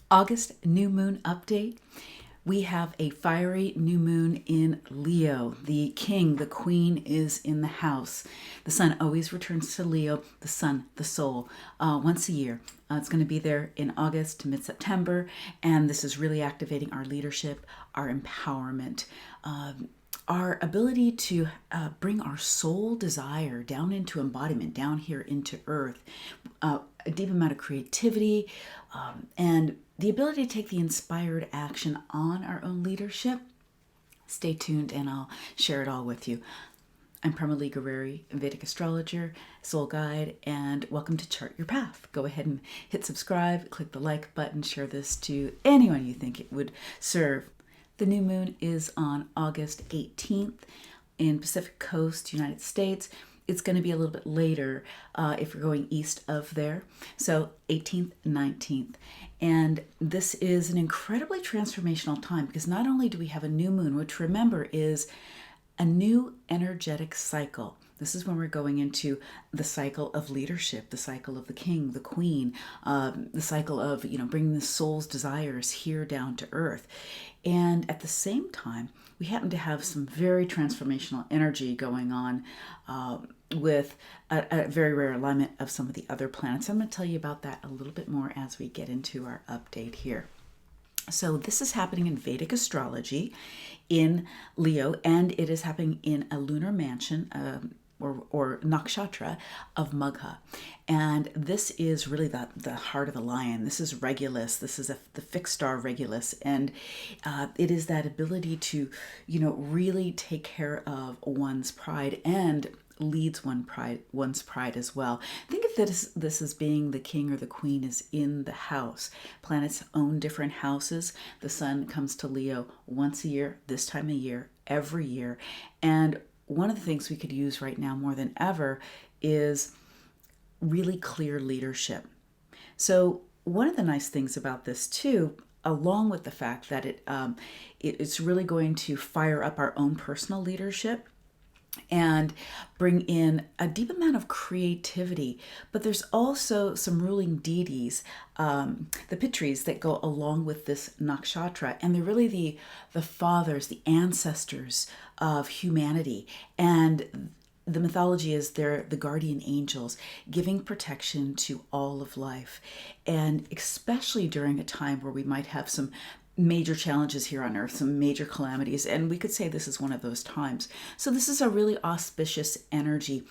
August new moon update. We have a fiery new moon in Leo. The king, the queen is in the house. The sun always returns to Leo, the sun, the soul, once a year. It's going to be there in August to mid-September, and this is really activating our leadership, our empowerment, our ability to bring our soul desire down into embodiment, down here into earth, a deep amount of creativity, and the ability to take the inspired action on our own leadership. Stay tuned and I'll share it all with you. I'm Prema Gurreri, Vedic astrologer, soul guide, and welcome to Chart Your Path. Go ahead and hit subscribe, click the like button, share this to anyone you think it would serve. The new moon is on August 18th in Pacific Coast, United States. It's going to be a little bit later if you're going east of there. So 18th, 19th. And this is an incredibly transformational time because not only do we have a new moon, which remember is a new energetic cycle. This is when we're going into the cycle of leadership, the cycle of the king, the queen, the cycle of, bringing the soul's desires here down to earth. And at the same time, we happen to have some very transformational energy going on with a very rare alignment of some of the other planets. I'm going to tell you about that a little bit more as we get into our update here. So this is happening in Vedic astrology in Leo, and it is happening in a lunar mansion, or nakshatra of Magha. And this is really the heart of the lion. This is Regulus. This is the fixed star Regulus. And it is that ability to, really take care of one's pride and leads one's pride as well. Think of this as being the king or the queen is in the house. Planets own different houses. The sun comes to Leo once a year, this time of year, every year. And one of the things we could use right now more than ever is really clear leadership. So one of the nice things about this too, along with the fact that it's really going to fire up our own personal leadership and bring in a deep amount of creativity. But there's also some ruling deities, the Pitris, that go along with this nakshatra, and they're really the fathers, the ancestors of humanity. And the mythology is they're the guardian angels, giving protection to all of life. And especially during a time where we might have some major challenges here on earth, some major calamities, and we could say this is one of those times. So this is a really auspicious energy.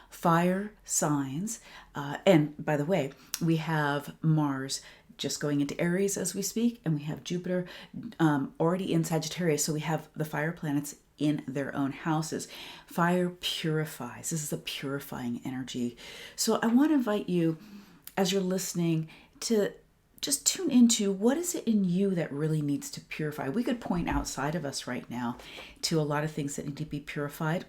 Fire signs, and by the way, we have Mars just going into Aries as we speak, and we have Jupiter already in Sagittarius, so we have the fire planets in their own houses. Fire purifies. This is a purifying energy. So I want to invite you, as you're listening, to just tune into what is it in you that really needs to purify. We could point outside of us right now to a lot of things that need to be purified.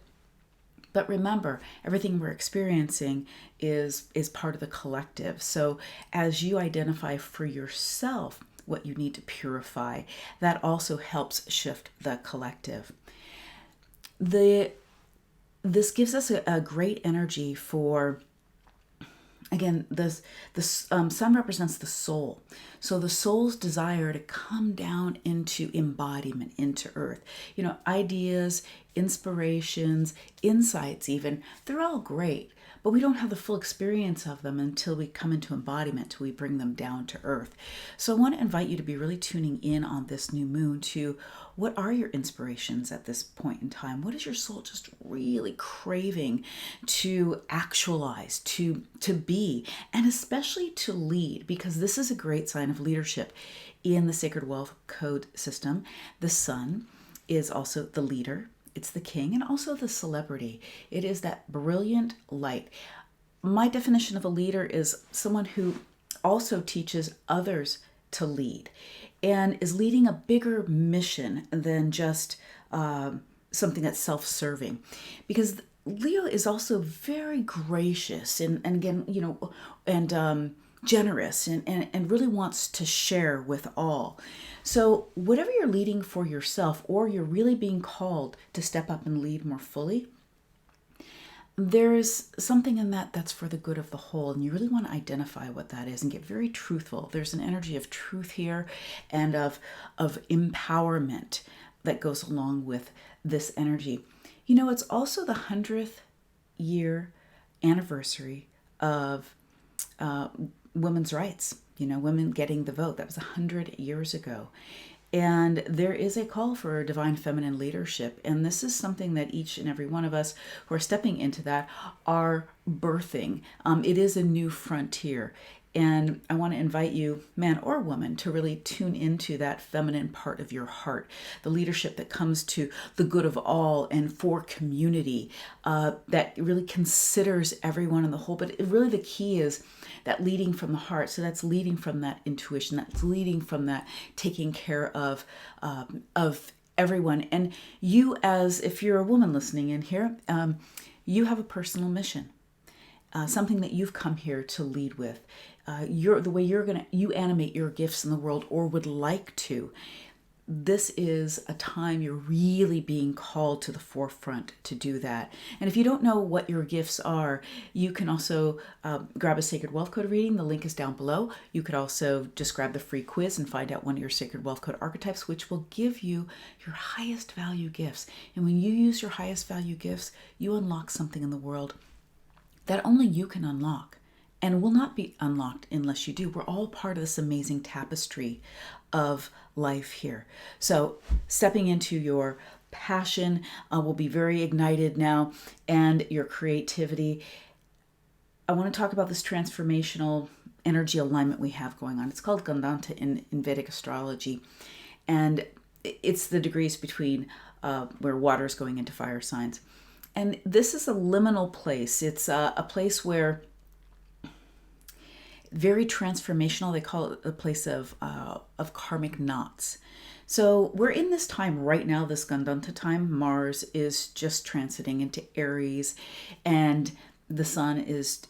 But remember, everything we're experiencing is part of the collective. So as you identify for yourself what you need to purify, that also helps shift the collective. This gives us a great energy for, again, the sun represents the soul. So the soul's desire to come down into embodiment, into earth. Ideas, inspirations, insights even, they're all great. But we don't have the full experience of them until we come into embodiment, till we bring them down to earth. So I want to invite you to be really tuning in on this new moon to what are your inspirations at this point in time? What is your soul just really craving to actualize, to be, and especially to lead? Because this is a great sign of leadership in the Sacred Wealth Code system. The sun is also the leader. It's the king and also the celebrity. It is that brilliant light. My definition of a leader is someone who also teaches others to lead and is leading a bigger mission than just something that's self-serving. Because Leo is also very gracious and again, generous and really wants to share with all. So whatever you're leading for yourself, or you're really being called to step up and lead more fully, there's something in that that's for the good of the whole, and you really want to identify what that is and get very truthful. There's an energy of truth here and of empowerment that goes along with this energy. It's also the 100th year anniversary of women's rights, women getting the vote. That was 100 years ago. And there is a call for divine feminine leadership. And this is something that each and every one of us who are stepping into that are birthing. It is a new frontier. And I want to invite you, man or woman, to really tune into that feminine part of your heart, the leadership that comes to the good of all and for community, that really considers everyone in the whole. But really the key is that leading from the heart. So that's leading from that intuition, that's leading from that taking care of everyone. And you, as if you're a woman listening in here, you have a personal mission. Something that you've come here to lead with. The way you animate your gifts in the world, or would like to. This is a time you're really being called to the forefront to do that. And if you don't know what your gifts are, you can also grab a Sacred Wealth Code reading. The link is down below. You could also just grab the free quiz and find out one of your Sacred Wealth Code archetypes, which will give you your highest value gifts. And when you use your highest value gifts, you unlock something in the world that only you can unlock and will not be unlocked unless you do. We're all part of this amazing tapestry of life here. So stepping into your passion will be very ignited now, and your creativity. I want to talk about this transformational energy alignment we have going on. It's called Gandanta in Vedic astrology, and it's the degrees between where water is going into fire signs. And this is a liminal place. It's a place where very transformational. They call it a place of karmic knots. So we're in this time right now, this Gandanta time. Mars is just transiting into Aries, and the sun is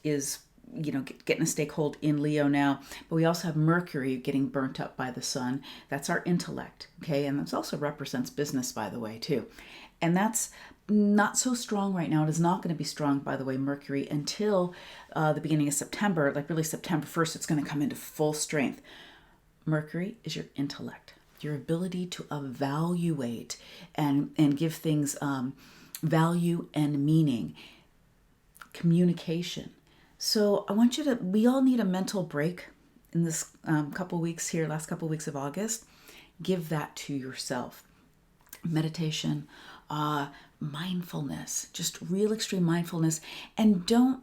getting a stakehold in Leo now. But we also have Mercury getting burnt up by the sun. That's our intellect, okay? And this also represents business, by the way, too. And that's not so strong right now. It is not going to be strong, by the way, Mercury, until the beginning of September. Like really September 1st, it's going to come into full strength. Mercury is your intellect, your ability to evaluate and give things value and meaning, communication. So I want you to, we all need a mental break in this last couple weeks of August. Give that to yourself. Meditation, mindfulness, just real extreme mindfulness, and don't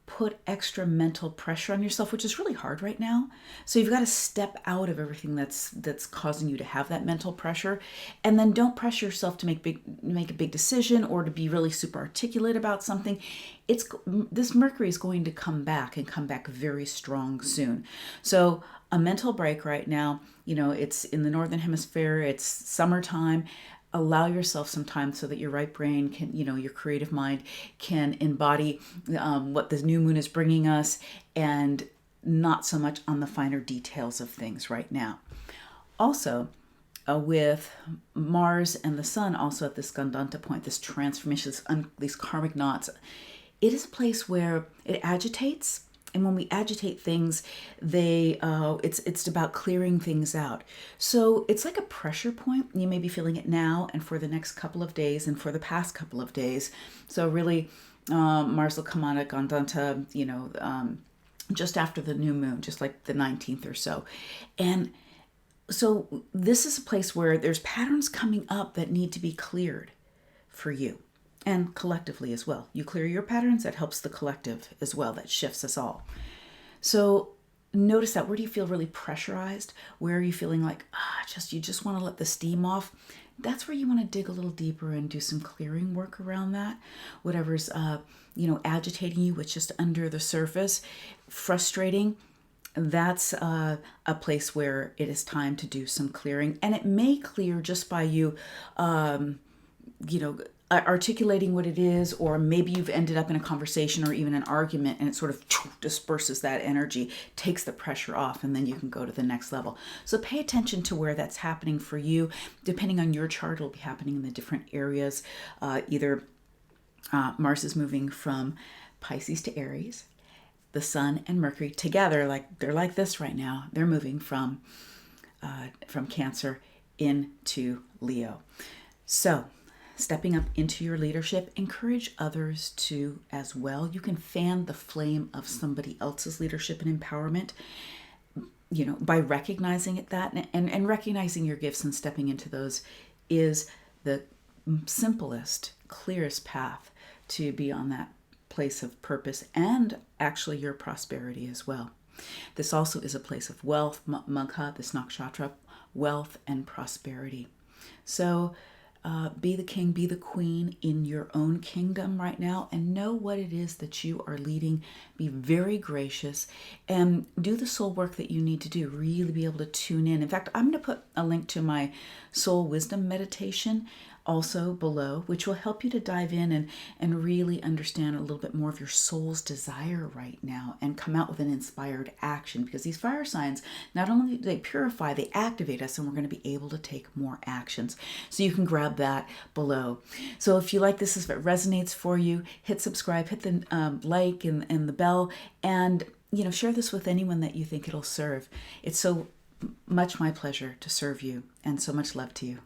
put extra mental pressure on yourself, which is really hard right now. So you've got to step out of everything that's causing you to have that mental pressure, and then don't pressure yourself to make a big decision or to be really super articulate about something. This Mercury is going to come back very strong soon. So a mental break right now. It's in the northern hemisphere. It's summertime. Allow yourself some time so that your right brain can, your creative mind can embody what the new moon is bringing us, and not so much on the finer details of things right now. Also, with Mars and the sun also at this Gandanta point, this transformation, these karmic knots, it is a place where it agitates. And when we agitate things, it's about clearing things out. So it's like a pressure point. You may be feeling it now and for the next couple of days and for the past couple of days. So really, Mars will come on at Gandanta, just after the new moon, just like the 19th or so. And so this is a place where there's patterns coming up that need to be cleared for you. And collectively as well. You clear your patterns, that helps the collective as well. That shifts us all. So notice that. Where do you feel really pressurized? Where are you feeling like, you just want to let the steam off? That's where you want to dig a little deeper and do some clearing work around that. Whatever's, agitating you, which just under the surface, frustrating, that's a place where it is time to do some clearing. And it may clear just by you, articulating what it is, or maybe you've ended up in a conversation or even an argument, and it sort of disperses that energy, takes the pressure off, and then you can go to the next level. So pay attention to where that's happening for you. Depending on your chart, it'll be happening in the different areas, either Mars is moving from Pisces to Aries. The Sun and Mercury together, like they're like this right now. They're moving from Cancer into Leo. So, stepping up into your leadership, encourage others to as well. You can fan the flame of somebody else's leadership and empowerment, by recognizing that and recognizing your gifts and stepping into those is the simplest, clearest path to be on that place of purpose and actually your prosperity as well. This also is a place of wealth, Magha, this nakshatra, wealth and prosperity. So be the king, be the queen in your own kingdom right now, and know what it is that you are leading. Be very gracious and do the soul work that you need to do. Really be able to tune in. In fact, I'm going to put a link to my soul wisdom meditation also below, which will help you to dive in and really understand a little bit more of your soul's desire right now and come out with an inspired action, because these fire signs, not only do they purify, they activate us, and we're going to be able to take more actions. So you can grab that below. So if you like this, if it resonates for you, hit subscribe, hit the like and the bell, and share this with anyone that you think it'll serve. It's so much my pleasure to serve you, and so much love to you.